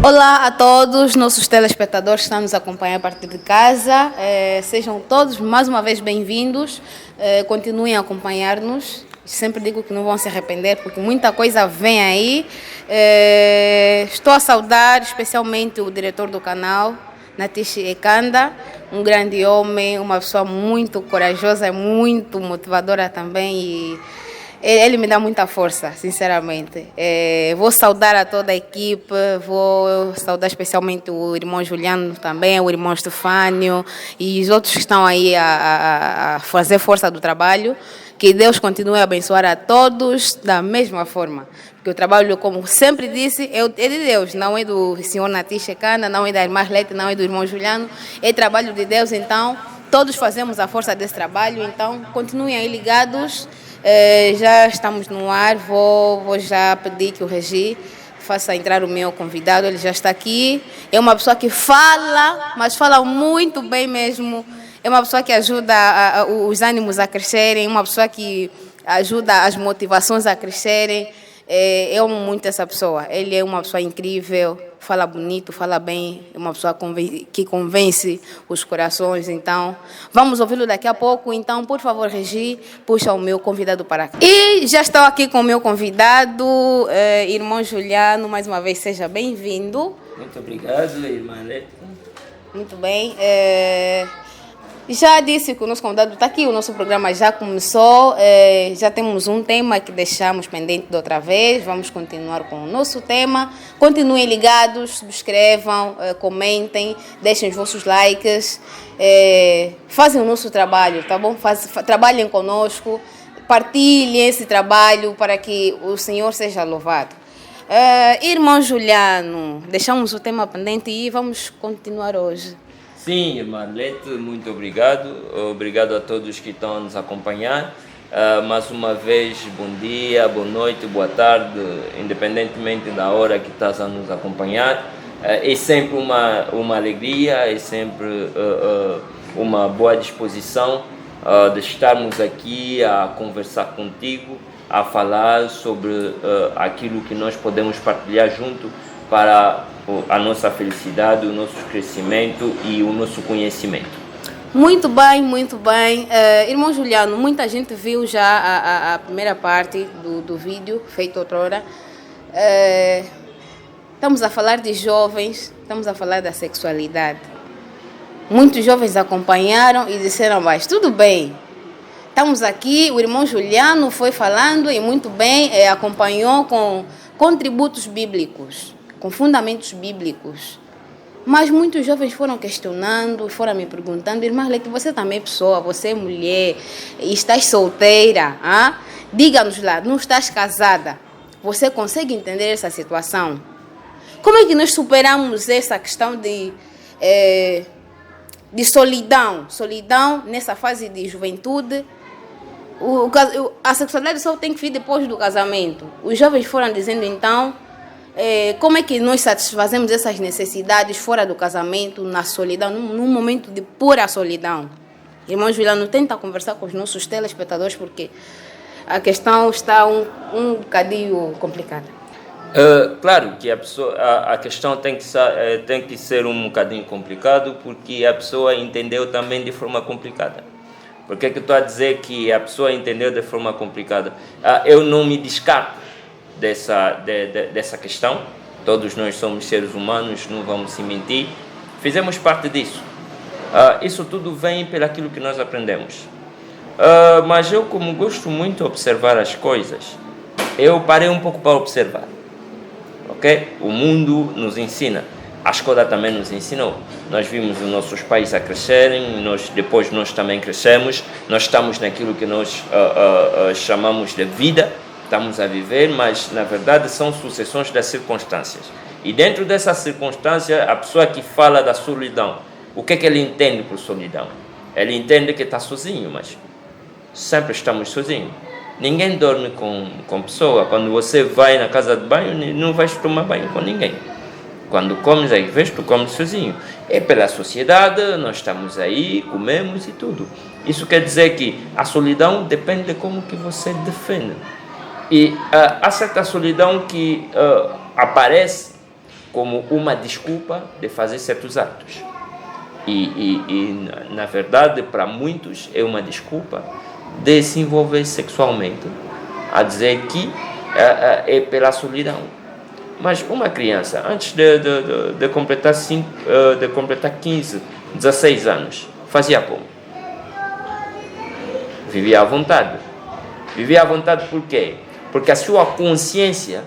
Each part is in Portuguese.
Olá a todos, nossos telespectadores que estão nos acompanhando a partir de casa. Sejam todos mais uma vez bem-vindos. Continuem a acompanhar-nos. Sempre digo que não vão se arrepender porque muita coisa vem aí. Estou a saudar especialmente o diretor do canal, Natish Ekanda, um grande homem, uma pessoa muito corajosa, muito motivadora também e ele me dá muita força, sinceramente. Vou saudar a toda a equipe, vou saudar especialmente o irmão Juliano também, o irmão Estefânio e os outros que estão aí a fazer força do trabalho. Que Deus continue a abençoar a todos da mesma forma. Porque o trabalho, como sempre disse, é de Deus, não é do senhor Natish Ekanda, não é da irmã Arlete, não é do irmão Juliano, é trabalho de Deus, então todos fazemos a força desse trabalho, então continuem aí ligados. Já estamos no ar, vou já pedir que o Regi faça entrar o meu convidado, ele já está aqui. É uma pessoa que fala, mas fala muito bem mesmo. É uma pessoa que ajuda os ânimos a crescerem, uma pessoa que ajuda as motivações a crescerem. Eu amo muito essa pessoa. Ele é uma pessoa incrível, fala bonito, fala bem, é uma pessoa que convence os corações. Então, vamos ouvi-lo daqui a pouco. Então, por favor, Regi, puxa o meu convidado para cá. E já estou aqui com o meu convidado, irmão Juliano. Mais uma vez, seja bem-vindo. Muito obrigado, irmã Leta. Muito bem. Já disse que o nosso convidado está aqui, o nosso programa já começou, já temos um tema que deixamos pendente de outra vez, vamos continuar com o nosso tema. Continuem ligados, subscrevam, comentem, deixem os vossos likes, fazem o nosso trabalho, tá bom? Trabalhem conosco, partilhem esse trabalho para que o Senhor seja louvado. Irmão Juliano, deixamos o tema pendente e vamos continuar hoje. Sim, irmã Lete, muito obrigado. Obrigado a todos que estão a nos acompanhar. Mais uma vez, bom dia, boa noite, boa tarde, independentemente da hora que estás a nos acompanhar. É sempre uma alegria, é sempre uma boa disposição de estarmos aqui a conversar contigo, a falar sobre aquilo que nós podemos partilhar junto para a nossa felicidade, o nosso crescimento e o nosso conhecimento. Muito bem, muito bem. Irmão Juliano, muita gente viu já a primeira parte do vídeo feito outrora. Estamos a falar de jovens, estamos a falar da sexualidade. Muitos jovens acompanharam e disseram, mas tudo bem, estamos aqui, o irmão Juliano foi falando e muito bem, acompanhou com contributos bíblicos, com fundamentos bíblicos. Mas muitos jovens foram questionando, foram me perguntando, irmã Lete, você também é pessoa, você é mulher, e estás solteira, diga-nos lá, não estás casada, você consegue entender essa situação? Como é que nós superamos essa questão de solidão nessa fase de juventude? A sexualidade só tem que vir depois do casamento. Os jovens foram dizendo então, como é que nós satisfazemos essas necessidades fora do casamento, na solidão, num momento de pura solidão? Irmão Juliano, tenta conversar com os nossos telespectadores porque a questão está um bocadinho complicada. Claro que a questão tem que ser um bocadinho complicado porque a pessoa entendeu também de forma complicada. Por que estou a dizer que a pessoa entendeu de forma complicada? Eu não me descarto dessa questão. Todos nós somos seres humanos, não vamos se mentir. Fizemos parte disso. Isso tudo vem pelaquilo que nós aprendemos. Mas eu, como gosto muito de observar as coisas, eu parei um pouco para observar. Ok? O mundo nos ensina. A escola também nos ensinou. Nós vimos os nossos pais a crescerem, depois nós também crescemos. Nós estamos naquilo que nós chamamos de vida. Estamos a viver, mas na verdade são sucessões das circunstâncias. E dentro dessa circunstância, a pessoa que fala da solidão, o que é que ele entende por solidão? Ele entende que está sozinho, mas sempre estamos sozinhos. Ninguém dorme com pessoa. Quando você vai na casa de banho, não vais tomar banho com ninguém. Quando comes, aí vês, tu comes sozinho. É pela sociedade, nós estamos aí, comemos e tudo. Isso quer dizer que a solidão depende de como que você defende. E há certa solidão que aparece como uma desculpa de fazer certos atos. E na verdade, para muitos, é uma desculpa de se envolver sexualmente, a dizer que é pela solidão. Mas uma criança, antes de completar 15, 16 anos, fazia como? Vivia à vontade. Vivia à vontade por quê? Porque a sua consciência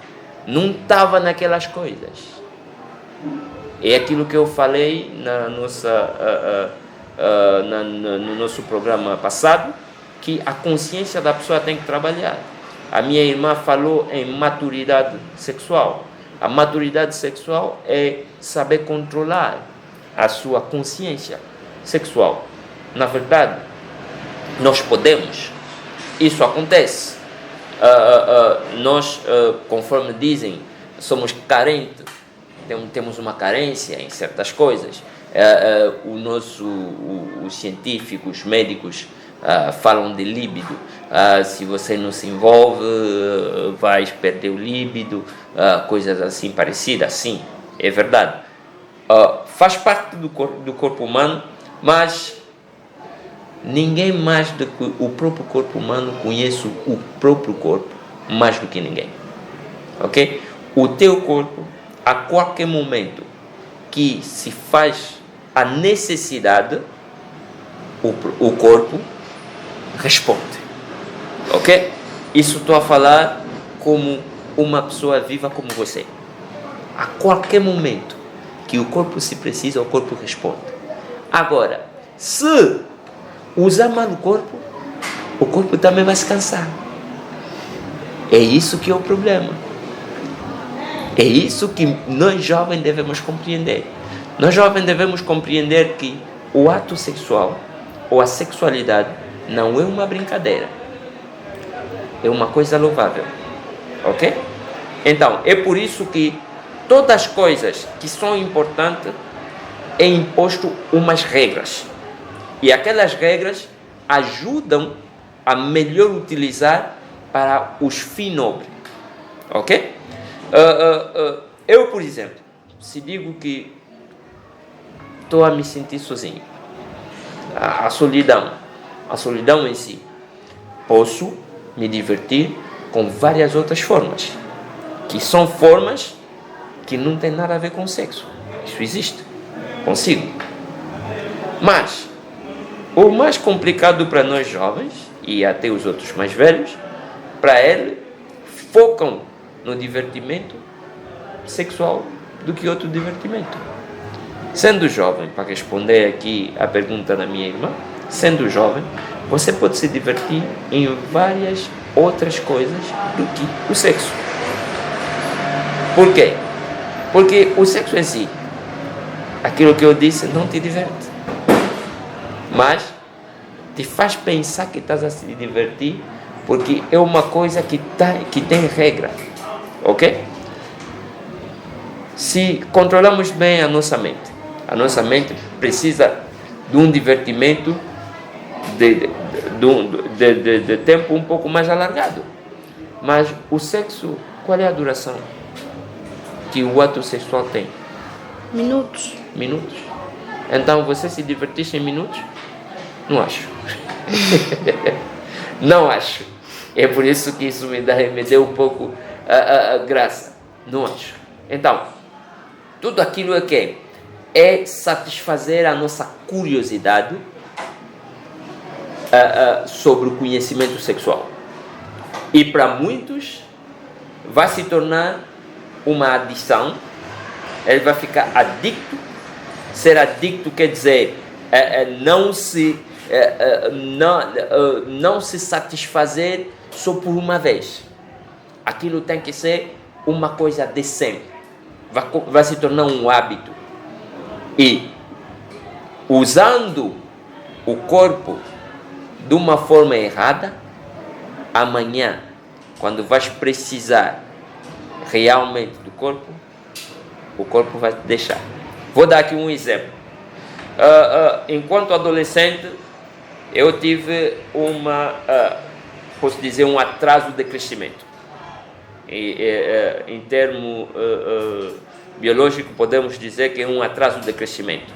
não estava naquelas coisas. É aquilo que eu falei no nosso programa passado, que a consciência da pessoa tem que trabalhar. A minha irmã falou em maturidade sexual. A maturidade sexual é saber controlar a sua consciência sexual. Na verdade, nós podemos. Isso acontece. Nós, conforme dizem, somos carentes. Temos uma carência em certas coisas. Os científicos, médicos falam de líbido. Se você não se envolve, vais perder o líbido, coisas assim parecidas. Sim, é verdade. Faz parte do corpo humano, mas ninguém mais do que o próprio corpo humano conhece o próprio corpo mais do que ninguém. Ok? O teu corpo, a qualquer momento que se faz a necessidade, o corpo responde. Ok? Isso estou a falar como uma pessoa viva como você. A qualquer momento que o corpo se precisa, o corpo responde. Agora, se usar mal o corpo também vai se cansar. É isso que é o problema. É isso que nós jovens devemos compreender. Nós jovens devemos compreender que o ato sexual ou a sexualidade não é uma brincadeira. É uma coisa louvável. Ok? Então, é por isso que todas as coisas que são importantes é imposto umas regras. E aquelas regras ajudam a melhor utilizar para os fins nobres. Ok? Eu, por exemplo, se digo que estou a me sentir sozinho, a solidão em si, posso me divertir com várias outras formas, que são formas que não têm nada a ver com sexo. Isso existe, consigo. Mas o mais complicado para nós jovens, e até os outros mais velhos, para eles, focam no divertimento sexual do que outro divertimento. Sendo jovem, para responder aqui a pergunta da minha irmã, sendo jovem, você pode se divertir em várias outras coisas do que o sexo. Por quê? Porque o sexo em si, aquilo que eu disse, não te diverte. Mas te faz pensar que estás a se divertir, porque é uma coisa que tem regra. Ok? Se controlamos bem a nossa mente precisa de um divertimento de tempo um pouco mais alargado. Mas o sexo, qual é a duração que o ato sexual tem? Minutos. Então você se divertiste em minutos? Não acho. Não acho. É por isso que isso me deu um pouco a graça. Não acho. Então, tudo aquilo é satisfazer a nossa curiosidade sobre o conhecimento sexual. E para muitos vai se tornar uma adição. Ele vai ficar adicto. Ser adicto quer dizer não se satisfazer só por uma vez. Aquilo tem que ser uma coisa de sempre. Vai se tornar um hábito. E usando o corpo de uma forma errada, amanhã, quando vais precisar realmente do corpo, o corpo vai te deixar. Vou dar aqui um exemplo. Enquanto adolescente, eu tive posso dizer, um atraso de crescimento. Em termos biológico, podemos dizer que é um atraso de crescimento.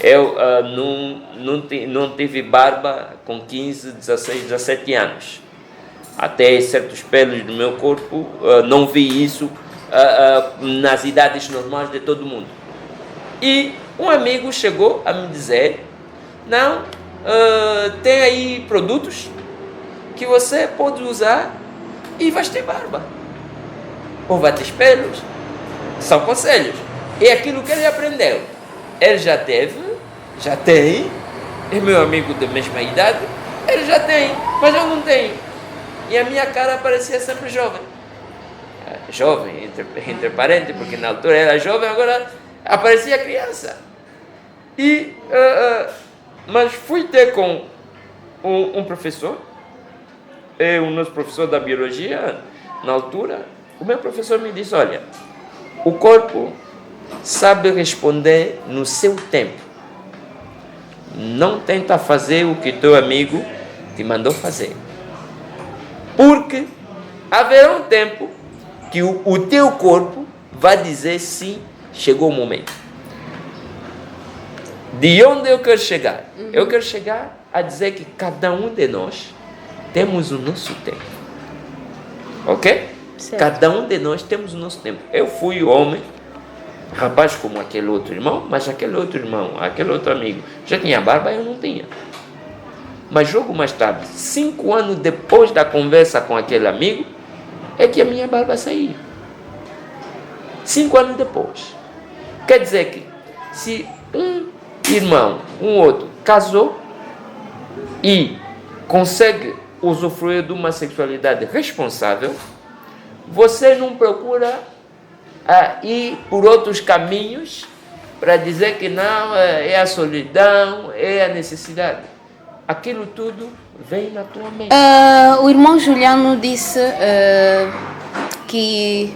Eu não tive barba com 15, 16, 17 anos. Até certos pelos do meu corpo, não vi isso nas idades normais de todo mundo. E um amigo chegou a me dizer, não, tem aí produtos que você pode usar e vai ter barba. Ou vai ter pelos. São conselhos. E aquilo que ele aprendeu. Ele já tem, é meu amigo da mesma idade, ele já tem, mas eu não tenho. E a minha cara parecia sempre jovem. Jovem, entre parênteses, porque na altura era jovem, agora aparecia criança. Mas fui ter com um professor, o nosso professor da biologia, na altura, o meu professor me disse, olha, o corpo sabe responder no seu tempo. Não tenta fazer o que teu amigo te mandou fazer. Porque haverá um tempo que o teu corpo vai dizer sim, chegou o momento. De onde eu quero chegar? Eu quero chegar a dizer que cada um de nós temos o nosso tempo. Ok? Certo. Cada um de nós temos o nosso tempo. Eu fui homem, rapaz como aquele outro irmão, mas aquele outro irmão, aquele outro amigo, já tinha barba e eu não tinha. Mas logo mais tarde, 5 anos depois da conversa com aquele amigo, é que a minha barba saiu. 5 anos depois. Quer dizer que, se um irmão, um outro, casou e consegue usufruir de uma sexualidade responsável, você não procura ir por outros caminhos para dizer que não, é a solidão, é a necessidade. Aquilo tudo vem na tua mente. O irmão Juliano disse que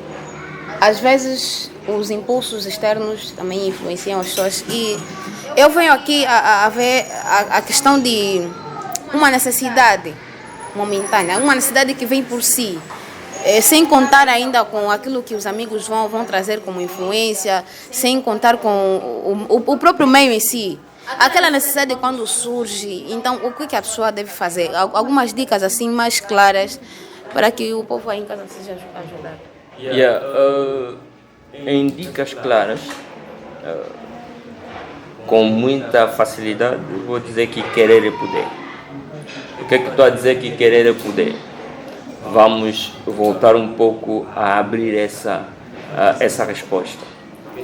às vezes os impulsos externos também influenciam as pessoas, e eu venho aqui a ver a questão de uma necessidade momentânea, uma necessidade que vem por si, sem contar ainda com aquilo que os amigos vão trazer como influência, sem contar com o próprio meio em si. Aquela necessidade quando surge, então o que a pessoa deve fazer? Algumas dicas assim mais claras para que o povo aí em casa seja ajudado. Em dicas claras, com muita facilidade, vou dizer que querer é poder. O que é que estou a dizer que querer é poder? Vamos voltar um pouco a abrir essa resposta.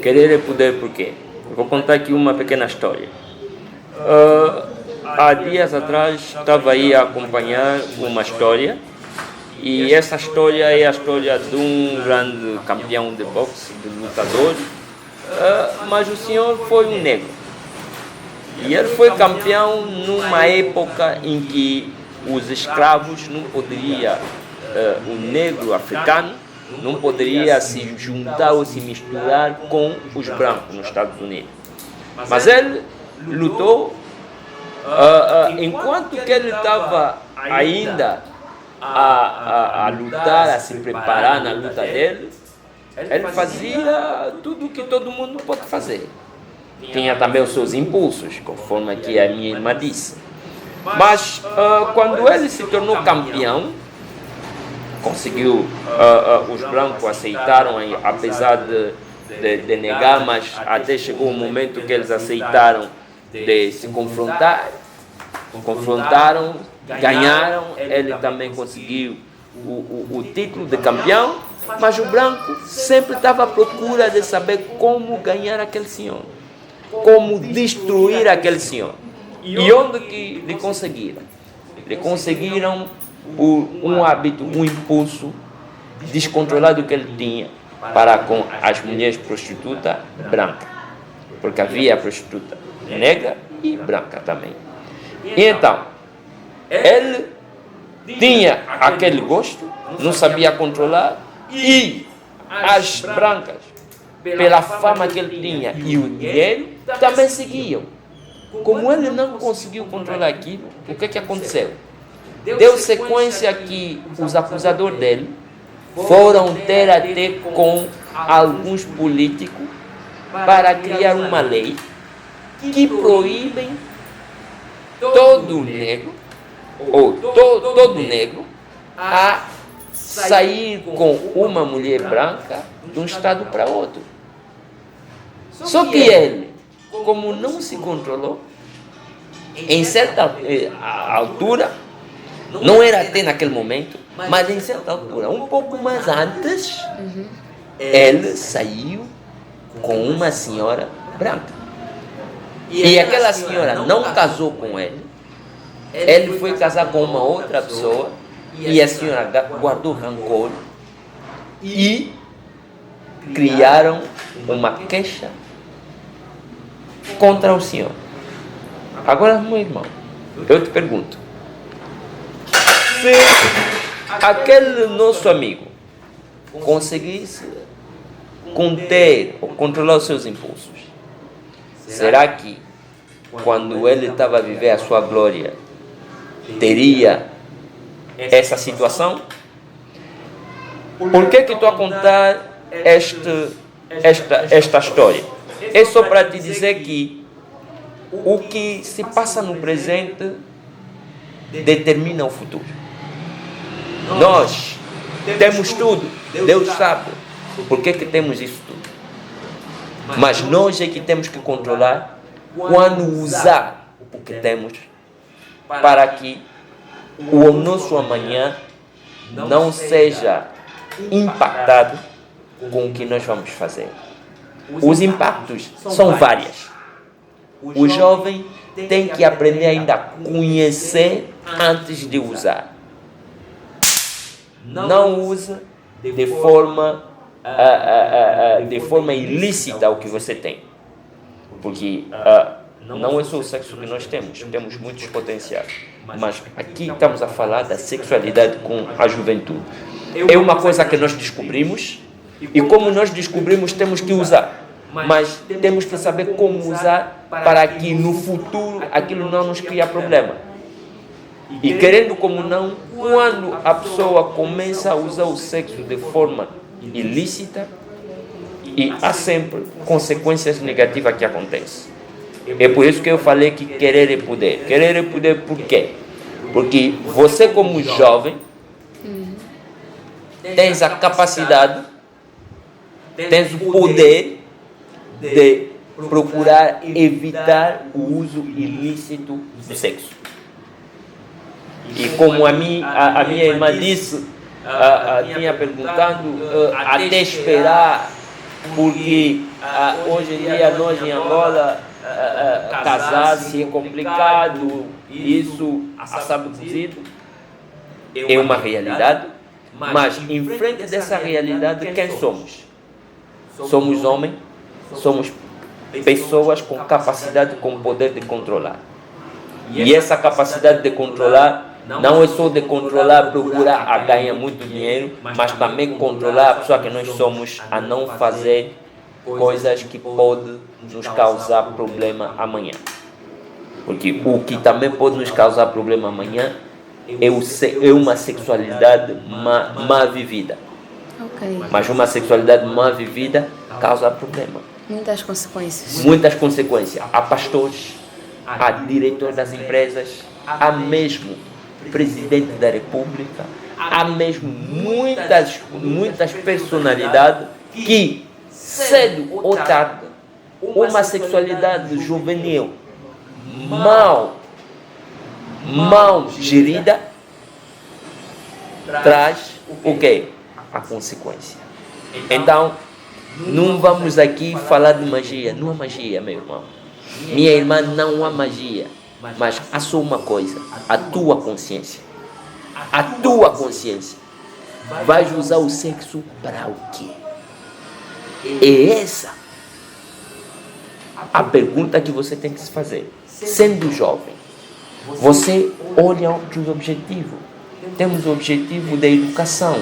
Querer é poder por quê? Eu vou contar aqui uma pequena história. Há dias atrás estava aí a acompanhar uma história, e essa história é a história de um grande campeão de boxe, de lutador, mas o senhor foi um negro. E ele foi campeão numa época em que os escravos não poderiam, o negro africano não poderia se juntar ou se misturar com os brancos nos Estados Unidos. Mas ele lutou, enquanto que ele estava ainda a lutar, a se preparar na luta dele, ele fazia tudo o que todo mundo pode fazer. Tinha também os seus impulsos, conforme aqui a minha irmã disse. Mas quando ele se tornou campeão, conseguiu, os brancos aceitaram, apesar de negar, mas até chegou um momento que eles aceitaram de se confrontar, confrontaram, ganharam, ele também conseguiu o título de campeão, mas o branco sempre estava à procura de saber como ganhar aquele senhor, como destruir aquele senhor. E onde que lhe conseguiram? Lhe conseguiram por um hábito, um impulso descontrolado que ele tinha para com as mulheres prostitutas brancas, porque havia prostituta negra e branca também. E então, ele tinha aquele gosto, não sabia controlar, e as brancas, pela fama que ele tinha e o dinheiro, também seguiam. Como ele não conseguiu controlar aquilo, o que aconteceu? Deu sequência que os acusadores dele foram ter até com alguns políticos para criar uma lei que proíbe todo negro, ou todo negro, a sair com uma mulher branca de um estado para outro. Só que ele, como não se controlou, em certa altura, não era até naquele momento, mas em certa altura, um pouco mais antes, ele saiu com uma senhora branca. E aquela senhora não casou com ele, ele foi casar com uma outra pessoa, e a senhora guardou rancor e criaram uma queixa contra o senhor. Agora, meu irmão, eu te pergunto, se aquele nosso amigo conseguisse conter ou controlar os seus impulsos, será que quando ele estava a viver a sua glória, teria essa situação? Por que estou a contar esta história? É só para te dizer que o que se passa no presente determina o futuro. Nós temos tudo, Deus sabe por que temos isso tudo. Mas nós é que temos que controlar quando usar o que temos para que o nosso amanhã não seja impactado com o que nós vamos fazer. Os impactos são vários. O jovem tem que aprender ainda a conhecer antes de usar. Não usa de forma ilícita o que você tem. Porque não é só o sexo que nós temos muitos potenciais. Mas aqui estamos a falar da sexualidade com a juventude. É uma coisa que nós descobrimos, e como nós descobrimos, temos que usar. Mas temos que saber como usar para que no futuro aquilo não nos crie problema. E querendo como não, quando a pessoa começa a usar o sexo de forma ilícita, e há sempre consequências negativas que acontecem. É por isso que eu falei que querer é poder. Querer é poder por quê? Porque você como jovem tens a capacidade, tens o poder de procurar evitar o uso ilícito do sexo. E como a minha irmã disse, tinha perguntado, até esperar, porque hoje em dia nós em Angola, casar-se é complicado, isso a sábado cozido é uma realidade, mas em frente dessa realidade, quem somos? Somos homens, somos pessoas com capacidade, com poder de controlar. E essa capacidade de controlar não é só de controlar, procurar a ganhar muito dinheiro, mas também controlar a pessoa que nós somos a não fazer coisas que podem nos causar problema amanhã. Porque o que também pode nos causar problema amanhã é uma sexualidade má vivida. Okay. Mas uma sexualidade má vivida causa problema. Muitas consequências. Muitas consequências. Há pastores, há diretores das empresas, há mesmo presidente da República, há mesmo muitas personalidades que, cedo ou tarde, uma sexualidade juvenil mal gerida traz o quê? A consequência. Então, não vamos aqui falar de magia. Não há magia, meu irmão. Minha irmã, não há magia. Mas há só uma coisa: a tua consciência. A tua consciência. Vais usar o sexo para o quê? É essa a pergunta que você tem que se fazer. Sendo jovem, você olha outros objetivos. Temos o objetivo da educação.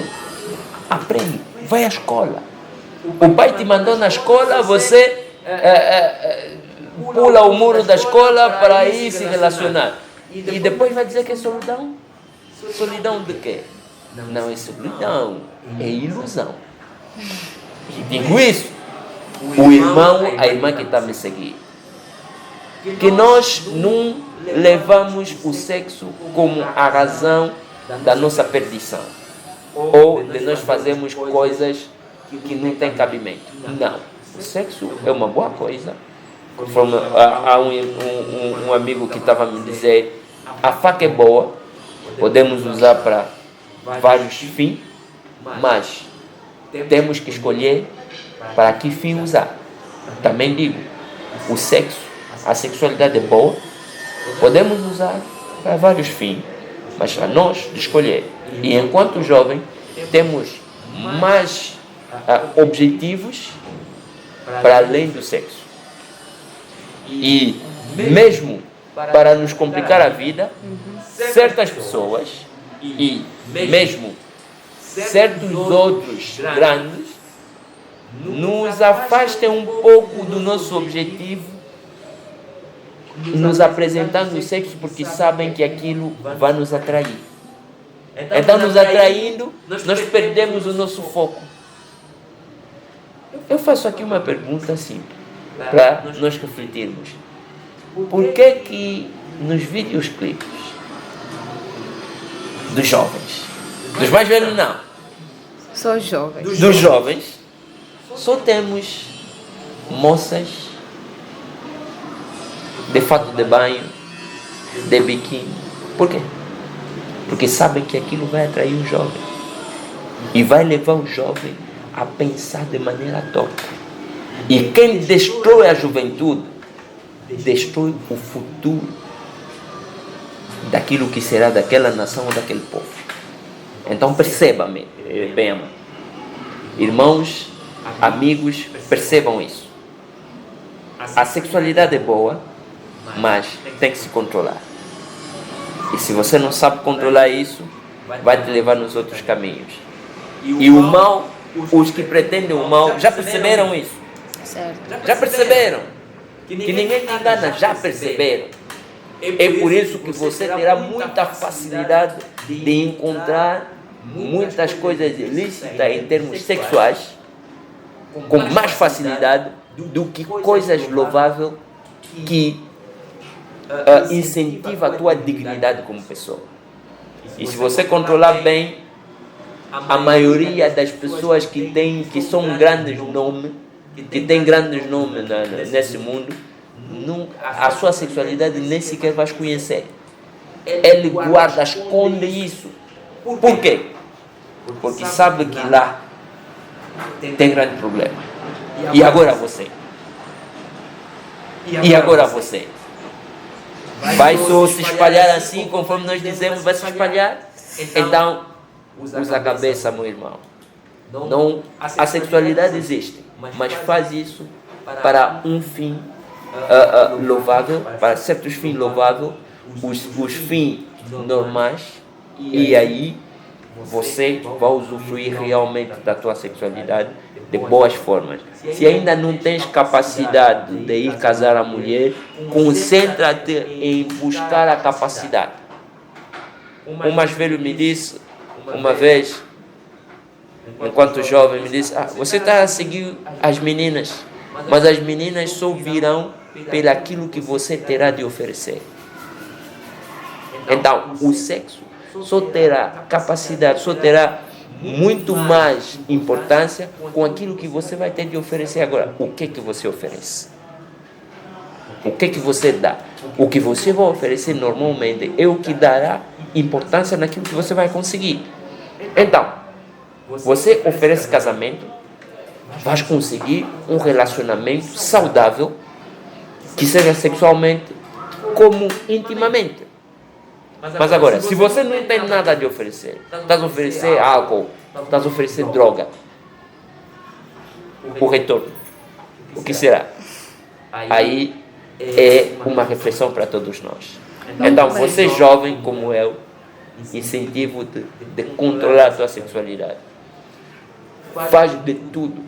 Aprende, vai à escola. O pai te mandou na escola, você pula o muro da escola para ir se relacionar. E depois vai dizer que é solidão? Solidão de quê? Não é solidão, é ilusão. E digo isso o irmão, a irmã que está me seguindo. Que nós não levamos o sexo como a razão da nossa perdição. Ou de nós fazermos coisas que não têm cabimento. Não. O sexo é uma boa coisa. Há um amigo que estava a me dizer, a faca é boa, podemos usar para vários fins, mas temos que escolher para que fim usar. Também digo, o sexo, a sexualidade é boa, podemos usar para vários fins, mas a nós de escolher. E enquanto jovem, temos mais objetivos para além do sexo. E mesmo para nos complicar a vida, certas pessoas e mesmo certos outros grandes nos afastam um pouco do nosso objetivo, nos apresentando o sexo porque sabem que aquilo vai nos atrair. Então, nos atraindo, nós perdemos o nosso foco. Eu faço aqui uma pergunta simples, para nós refletirmos. Por que nos videoclipes dos jovens, dos mais velhos não, Só jovens. dos jovens, só temos moças de fato de banho, de biquíni? Por quê? Porque sabem que aquilo vai atrair o jovem e vai levar o jovem a pensar de maneira torta. E quem destrói a juventude, destrói o futuro daquilo que será daquela nação ou daquele povo. Então perceba-me, bem amado. Irmãos, amigos, percebam isso. A sexualidade é boa, mas tem que se controlar. E se você não sabe controlar isso, vai te levar nos outros caminhos. E o mal, os que pretendem o mal, já perceberam isso? Certo. Já perceberam? Que ninguém te engana, já perceberam. É por isso que você terá muita facilidade de encontrar muitas coisas ilícitas em termos sexuais com mais facilidade do que coisas louváveis que incentiva a tua dignidade como pessoa. E se você controlar bem, a maioria das pessoas que são grandes nomes, que têm grandes nomes nesse mundo, a sua sexualidade nem sequer vais conhecer. Ele guarda, esconde isso. Por quê? Porque sabe que lá tem grande problema. E agora você? E agora você? Vai só se espalhar assim, conforme nós dizemos, vai se espalhar? Então, usa a cabeça, meu irmão. Não, a sexualidade existe, mas faz isso para um fim louvável, para certos fins louváveis, os fins normais, e aí você vai usufruir realmente da tua sexualidade de boas formas. Se ainda não tens capacidade de ir casar a mulher, concentra-te em buscar a capacidade. Um mais velho me disse uma vez, enquanto jovem, me disse: você está a seguir as meninas, mas as meninas só virão pelo aquilo que você terá de oferecer. Então, o sexo só terá capacidade, só terá muito mais importância com aquilo que você vai ter de oferecer agora. O que você oferece? O que você dá? O que você vai oferecer normalmente é o que dará importância naquilo que você vai conseguir. Então, você oferece casamento, vai conseguir um relacionamento saudável, que seja sexualmente como intimamente. Mas agora, se você não tem nada de oferecer, estás a oferecer álcool, estás a oferecer droga, o retorno, o que será? Aí é uma reflexão para todos nós. Então, você jovem como eu, incentivo-te de controlar a tua sexualidade. Faz de tudo,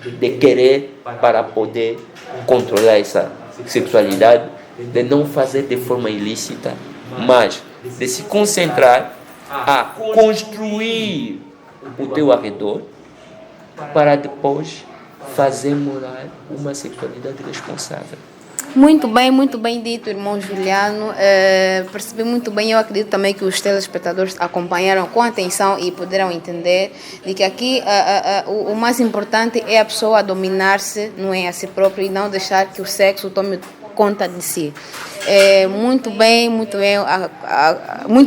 de querer para poder controlar essa sexualidade, de não fazer de forma ilícita, mas de se concentrar a construir o teu arredor para depois fazer morar uma sexualidade responsável. Muito bem dito, irmão Juliano. Percebi muito bem, eu acredito também que os telespectadores acompanharam com atenção e puderam entender de que aqui o mais importante é a pessoa dominar-se, não é, a si própria, e não deixar que o sexo tome conta de si. Muito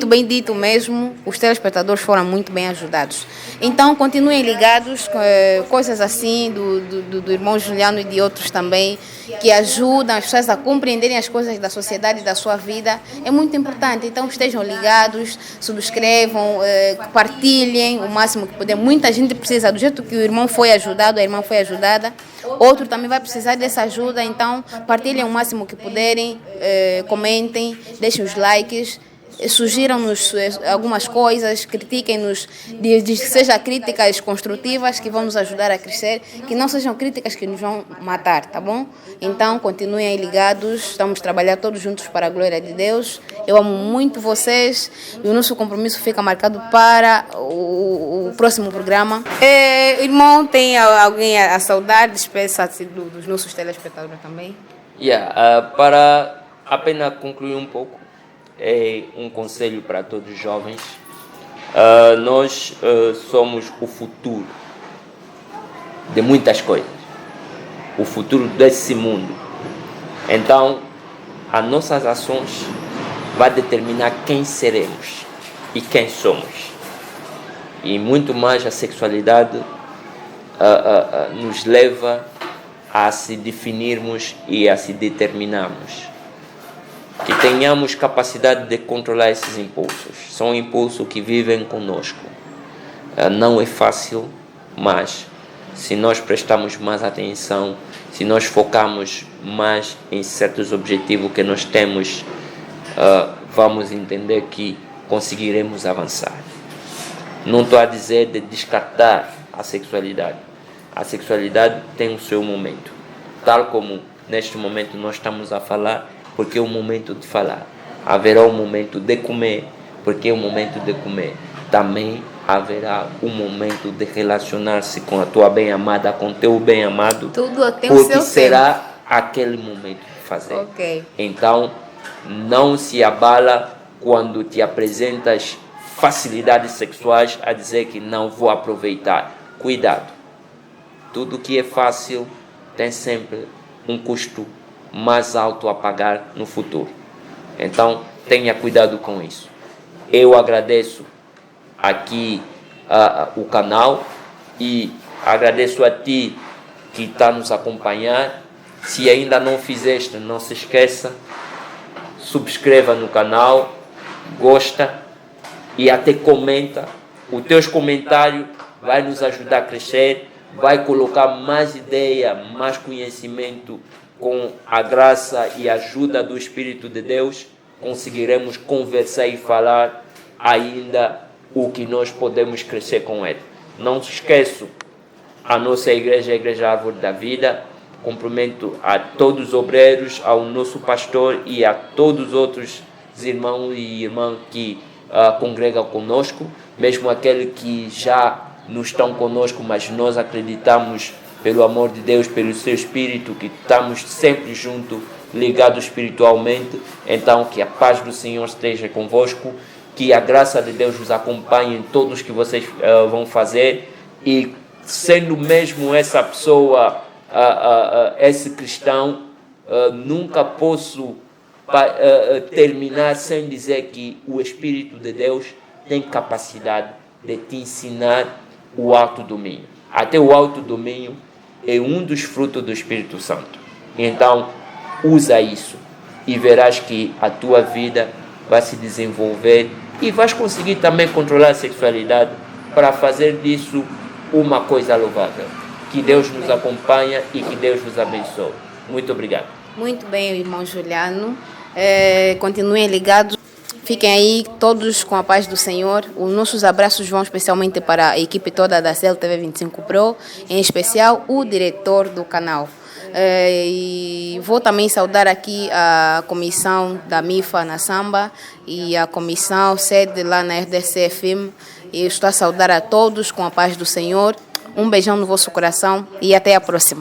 bem dito mesmo, os telespectadores foram muito bem ajudados. Então continuem ligados, coisas assim do irmão Juliano e de outros também, que ajudam as pessoas a compreenderem as coisas da sociedade e da sua vida, é muito importante. Então estejam ligados, subscrevam, partilhem o máximo que puder. Muita gente precisa, do jeito que o irmão foi ajudado, a irmã foi ajudada, outro também vai precisar dessa ajuda, então partilhem o máximo que puderem, comentem, deixem os likes, sugiram-nos algumas coisas, critiquem-nos, seja críticas construtivas que vão nos ajudar a crescer, que não sejam críticas que nos vão matar, tá bom? Então continuem aí ligados, estamos a trabalhar todos juntos para a glória de Deus. Eu amo muito vocês e o nosso compromisso fica marcado para o próximo programa. Irmão, tem alguém a saudar? Despeça-se dos nossos telespectadores também. Para apenas concluir um pouco, é um conselho para todos os jovens. Nós somos o futuro de muitas coisas, o futuro desse mundo. Então, as nossas ações vão determinar quem seremos e quem somos. E muito mais a sexualidade nos leva a se definirmos e a se determinarmos. Que tenhamos capacidade de controlar esses impulsos. São impulsos que vivem conosco. Não é fácil, mas se nós prestarmos mais atenção, se nós focarmos mais em certos objetivos que nós temos, vamos entender que conseguiremos avançar. Não estou a dizer de descartar a sexualidade. A sexualidade tem o seu momento. Tal como neste momento nós estamos a falar, porque é o momento de falar. Haverá um momento de comer, porque é o momento de comer. Também haverá um momento de relacionar-se com a tua bem-amada, com o teu bem-amado. Tudo tem o seu tempo. Porque será aquele momento de fazer. Okay. Então, não se abala quando te apresentas facilidades sexuais a dizer que não vou aproveitar. Cuidado. Tudo que é fácil tem sempre um custo mais alto a pagar no futuro. Então, tenha cuidado com isso. Eu agradeço aqui o canal e agradeço a ti que está nos acompanhar. Se ainda não fizeste, não se esqueça, subscreva no canal, gosta e até comenta. Os teus comentários vai nos ajudar a crescer, vai colocar mais ideia, mais conhecimento. Com a graça e ajuda do Espírito de Deus, conseguiremos conversar e falar ainda o que nós podemos crescer com ele. Não se esqueça, a nossa igreja é a Igreja Árvore da Vida. Cumprimento a todos os obreiros, ao nosso pastor e a todos os outros irmãos e irmãs que congregam conosco, mesmo aqueles que já não estão conosco, mas nós acreditamos pelo amor de Deus, pelo seu Espírito, que estamos sempre juntos, ligados espiritualmente. Então, que a paz do Senhor esteja convosco, que a graça de Deus vos acompanhe em todos que vocês vão fazer, e sendo mesmo essa pessoa, esse cristão, nunca posso terminar sem dizer que o Espírito de Deus tem capacidade de te ensinar o autodomínio. Até o autodomínio é um dos frutos do Espírito Santo. Então, usa isso e verás que a tua vida vai se desenvolver e vais conseguir também controlar a sexualidade para fazer disso uma coisa louvável. Que Deus nos acompanhe e que Deus nos abençoe. Muito obrigado. Muito bem, irmão Juliano. Continuem ligados. Fiquem aí todos com a paz do Senhor. Os nossos abraços vão especialmente para a equipe toda da CELTV 25 Pro, em especial o diretor do canal. E vou também saudar aqui a comissão da MIFA na Samba e a comissão sede lá na RDC-FM. E estou a saudar a todos com a paz do Senhor. Um beijão no vosso coração e até a próxima.